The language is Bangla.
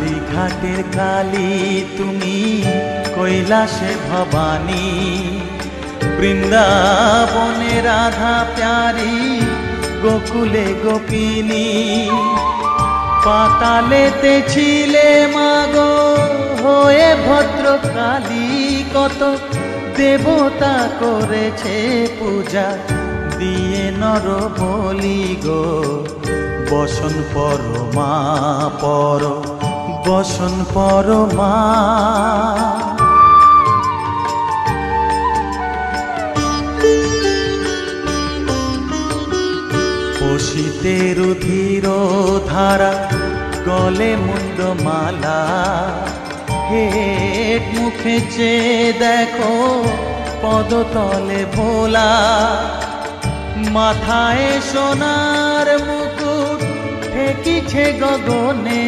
ঘাটের কালী তুমি, কৈলাসে ভবানী, বৃন্দাবনে রাধা প্যারি, গোকুলে গোপিনী। পাতালেতে ছিলে মাগো হয়ে ভদ্রকালী, কত দেবতা করেছে পূজা দিয়ে নর বলি গো। বসন পরমা পর, বসন পরমা। পশিতে রুধির ধারা, গলে মুন্ড মালা, হেট মুখে চেয়ে দেখো পদতলে ভোলা। মাথায় সোনার মুকুট ঠেকিছে গগনে।